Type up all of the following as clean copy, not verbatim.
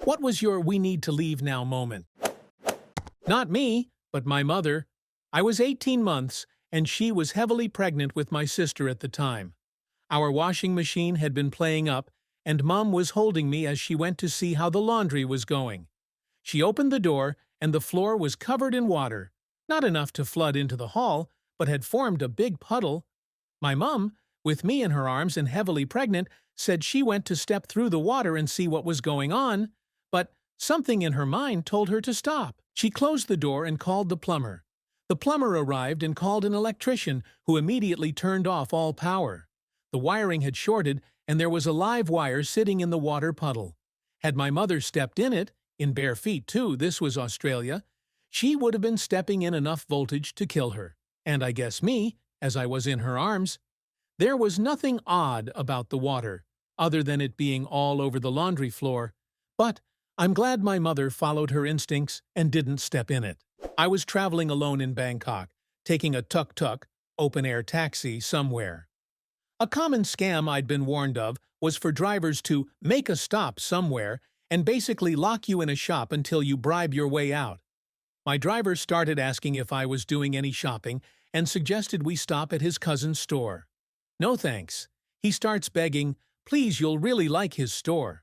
What was your "we need to leave now" moment? Not me, but my mother. I was 18 months, and she was heavily pregnant with my sister at the time. Our washing machine had been playing up, and Mom was holding me as she went to see how the laundry was going. She opened the door, and the floor was covered in water. Not enough to flood into the hall, but had formed a big puddle. My mum, with me in her arms and heavily pregnant, said she went to step through the water and see what was going on, but something in her mind told her to stop. She closed the door and called the plumber. The plumber arrived and called an electrician, who immediately turned off all power. The wiring had shorted, and there was a live wire sitting in the water puddle. Had my mother stepped in it, in bare feet too, this was Australia, she would have been stepping in enough voltage to kill her. And I guess me, as I was in her arms. There was nothing odd about the water, other than it being all over the laundry floor, but I'm glad my mother followed her instincts and didn't step in it. I was traveling alone in Bangkok, taking a tuk-tuk, open-air taxi, somewhere. A common scam I'd been warned of was for drivers to make a stop somewhere and basically lock you in a shop until you bribe your way out. My driver started asking if I was doing any shopping and suggested we stop at his cousin's store. No thanks. He starts begging, please, you'll really like his store.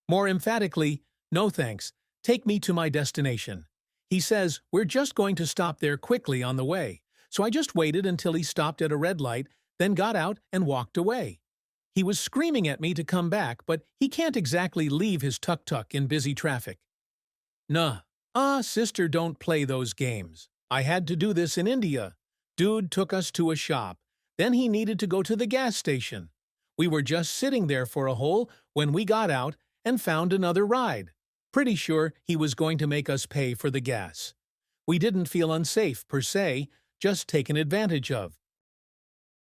More emphatically, no thanks, take me to my destination. He says, we're just going to stop there quickly on the way. So I just waited until he stopped at a red light, then got out and walked away. He was screaming at me to come back, but he can't exactly leave his tuk-tuk in busy traffic. Nah. Sister, don't play those games. I had to do this in India. Dude took us to a shop. Then he needed to go to the gas station. We were just sitting there for a hole when we got out and found another ride. Pretty sure he was going to make us pay for the gas. We didn't feel unsafe per se, just taken advantage of.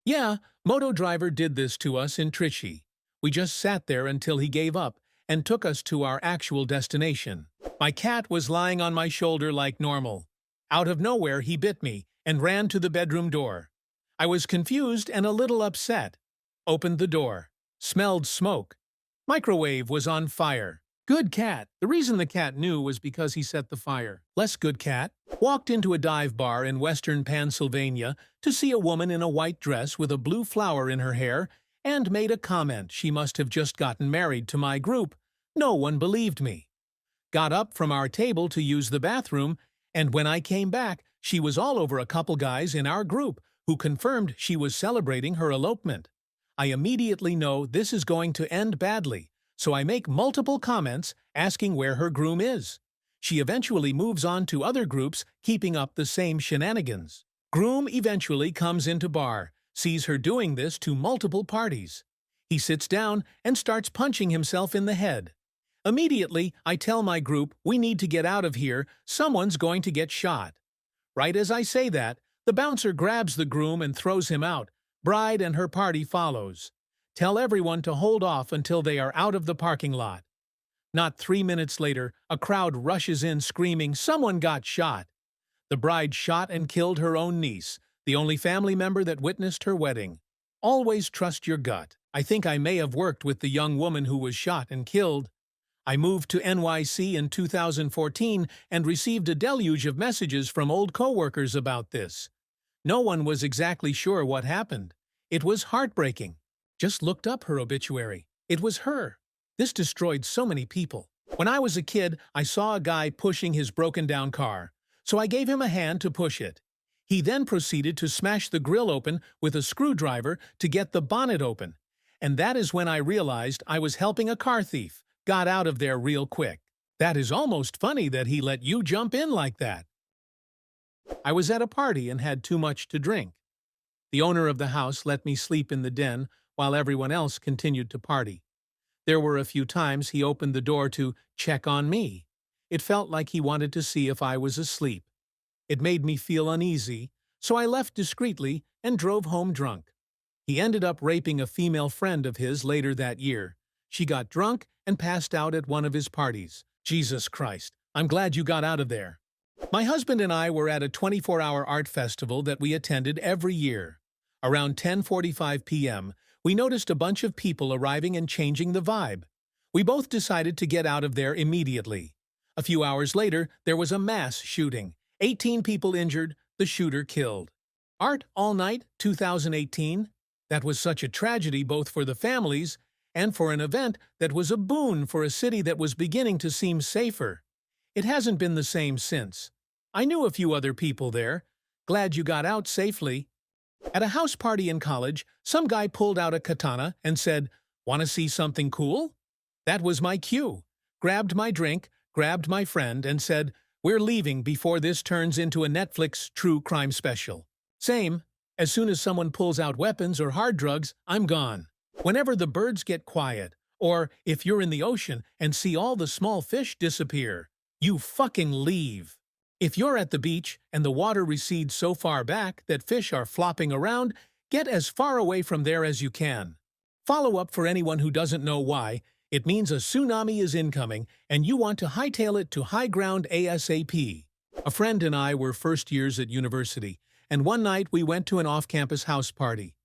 Yeah, moto driver did this to us in Trichy. We just sat there until he gave up and took us to our actual destination. My cat was lying on my shoulder like normal. Out of nowhere, he bit me and ran to the bedroom door. I was confused and a little upset. Opened the door. Smelled smoke. Microwave was on fire. Good cat. The reason the cat knew was because he set the fire. Less good cat. Walked into a dive bar in western Pennsylvania to see a woman in a white dress with a blue flower in her hair and made a comment she must have just gotten married to my group. No one believed me. Got up from our table to use the bathroom, and when I came back, she was all over a couple guys in our group who confirmed she was celebrating her elopement. I immediately know this is going to end badly, so I make multiple comments asking where her groom is. She eventually moves on to other groups, keeping up the same shenanigans. Groom eventually comes into bar, sees her doing this to multiple parties. He sits down and starts punching himself in the head. Immediately, I tell my group, we need to get out of here, someone's going to get shot. Right as I say that, the bouncer grabs the groom and throws him out. Bride and her party follows. Tell everyone to hold off until they are out of the parking lot. Not 3 minutes later, a crowd rushes in screaming, someone got shot. The bride shot and killed her own niece, the only family member that witnessed her wedding. Always trust your gut. I think I may have worked with the young woman who was shot and killed. I moved to NYC in 2014 and received a deluge of messages from old coworkers about this. No one was exactly sure what happened. It was heartbreaking. Just looked up her obituary. It was her. This destroyed so many people. When I was a kid, I saw a guy pushing his broken-down car, so I gave him a hand to push it. He then proceeded to smash the grill open with a screwdriver to get the bonnet open, and that is when I realized I was helping a car thief. Got out of there real quick. That is almost funny that he let you jump in like that. I was at a party and had too much to drink. The owner of the house let me sleep in the den while everyone else continued to party. There were a few times he opened the door to check on me. It felt like he wanted to see if I was asleep. It made me feel uneasy, so I left discreetly and drove home drunk. He ended up raping a female friend of his later that year. She got drunk and passed out at one of his parties. Jesus Christ, I'm glad you got out of there. My husband and I were at a 24-hour art festival that we attended every year. Around 10:45 p.m., we noticed a bunch of people arriving and changing the vibe. We both decided to get out of there immediately. A few hours later, there was a mass shooting. 18 people injured, the shooter killed. Art All Night 2018? That was such a tragedy both for the families and for an event that was a boon for a city that was beginning to seem safer. It hasn't been the same since. I knew a few other people there. Glad you got out safely. At a house party in college, some guy pulled out a katana and said, "Want to see something cool?" That was my cue. Grabbed my drink, grabbed my friend, and said, "We're leaving before this turns into a Netflix true crime special." Same. As soon as someone pulls out weapons or hard drugs, I'm gone. Whenever the birds get quiet, or if you're in the ocean and see all the small fish disappear, you fucking leave. If you're at the beach and the water recedes so far back that fish are flopping around, get as far away from there as you can. Follow up for anyone who doesn't know why. It means a tsunami is incoming and you want to hightail it to high ground ASAP. A friend and I were first years at university, and one night we went to an off-campus house party.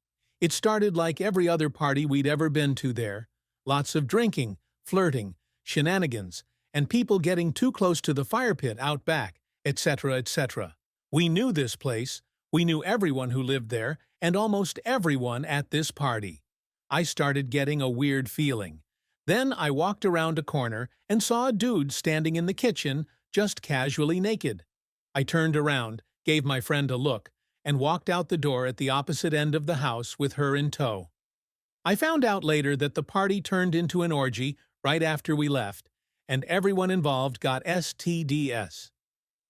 It started like every other party we'd ever been to there. Lots of drinking, flirting, shenanigans, and people getting too close to the fire pit out back, etc., etc. We knew this place, we knew everyone who lived there, and almost everyone at this party. I started getting a weird feeling. Then I walked around a corner and saw a dude standing in the kitchen, just casually naked. I turned around, gave my friend a look, and walked out the door at the opposite end of the house with her in tow. I found out later that the party turned into an orgy right after we left, and everyone involved got STDs.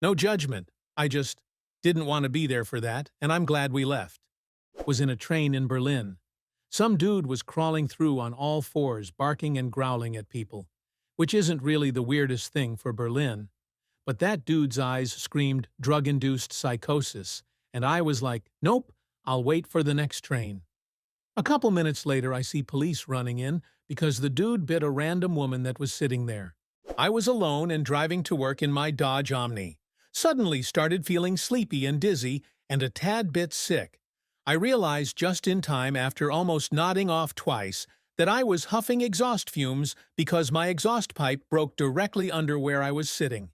No judgment, I just didn't want to be there for that, and I'm glad we left. Was in a train in Berlin. Some dude was crawling through on all fours, barking and growling at people, which isn't really the weirdest thing for Berlin. But that dude's eyes screamed drug-induced psychosis, and I was like, nope, I'll wait for the next train. A couple minutes later, I see police running in because the dude bit a random woman that was sitting there. I was alone and driving to work in my Dodge Omni. Suddenly started feeling sleepy and dizzy and a tad bit sick. I realized just in time after almost nodding off twice that I was huffing exhaust fumes because my exhaust pipe broke directly under where I was sitting.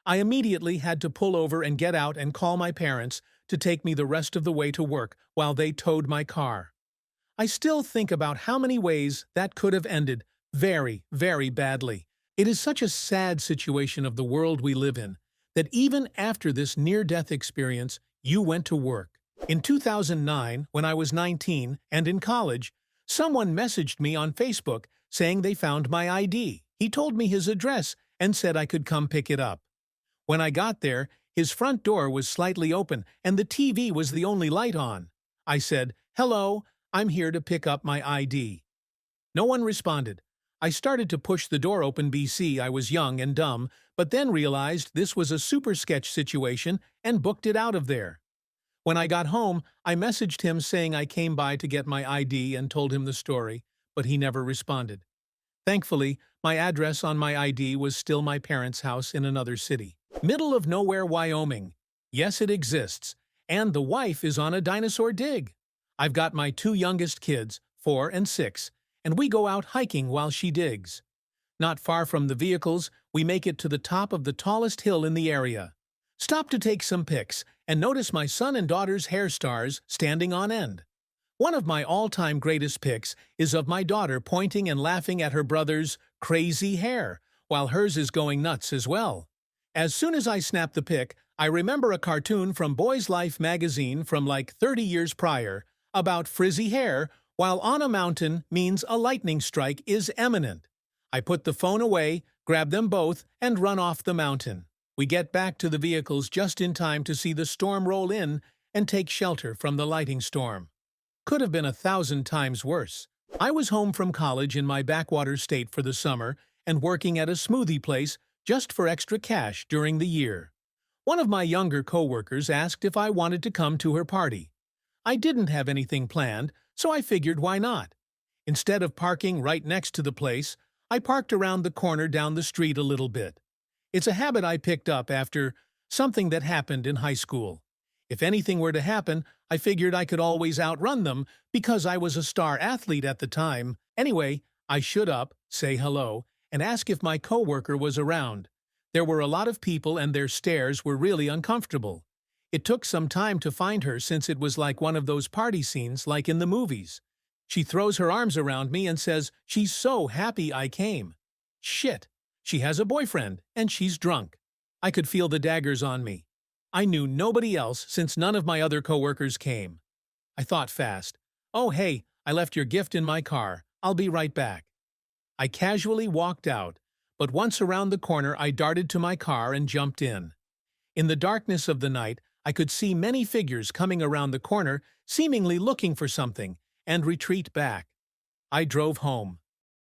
I immediately had to pull over and get out and call my parents to take me the rest of the way to work while they towed my car. I still think about how many ways that could have ended very, very badly. It is such a sad situation of the world we live in that even after this near-death experience, you went to work. In 2009, when I was 19 and in college, someone messaged me on Facebook saying they found my ID. He told me his address and said I could come pick it up. When I got there, his front door was slightly open and the TV was the only light on. I said, "Hello, I'm here to pick up my ID." No one responded. I started to push the door open BC I was young and dumb, but then realized this was a super sketch situation and booked it out of there. When I got home, I messaged him saying I came by to get my ID and told him the story, but he never responded. Thankfully, my address on my ID was still my parents' house in another city. Middle of nowhere, Wyoming. Yes, it exists. And the wife is on a dinosaur dig. I've got my two youngest kids, 4 and 6, and we go out hiking while she digs. Not far from the vehicles, we make it to the top of the tallest hill in the area. Stop to take some pics and notice my son and daughter's hair stars standing on end. One of my all-time greatest pics is of my daughter pointing and laughing at her brother's crazy hair, while hers is going nuts as well. As soon as I snap the pic, I remember a cartoon from Boy's Life magazine from like 30 years prior about frizzy hair, while on a mountain means a lightning strike is imminent. I put the phone away, grab them both, and run off the mountain. We get back to the vehicles just in time to see the storm roll in and take shelter from the lightning storm. Could have been 1,000 times worse. I was home from college in my backwater state for the summer and working at a smoothie place just for extra cash during the year. One of my younger coworkers asked if I wanted to come to her party. I didn't have anything planned, so I figured why not. Instead of parking right next to the place, I parked around the corner down the street a little bit. It's a habit I picked up after something that happened in high school. If anything were to happen, I figured I could always outrun them because I was a star athlete at the time. Anyway, I shoot up, say hello, and ask if my coworker was around. There were a lot of people and their stares were really uncomfortable. It took some time to find her since it was like one of those party scenes like in the movies. She throws her arms around me and says she's so happy I came. Shit, she has a boyfriend and she's drunk. I could feel the daggers on me. I knew nobody else since none of my other coworkers came. I thought fast. Oh hey, I left your gift in my car. I'll be right back. I casually walked out, but once around the corner I darted to my car and jumped in. In the darkness of the night, I could see many figures coming around the corner, seemingly looking for something, and retreat back. I drove home.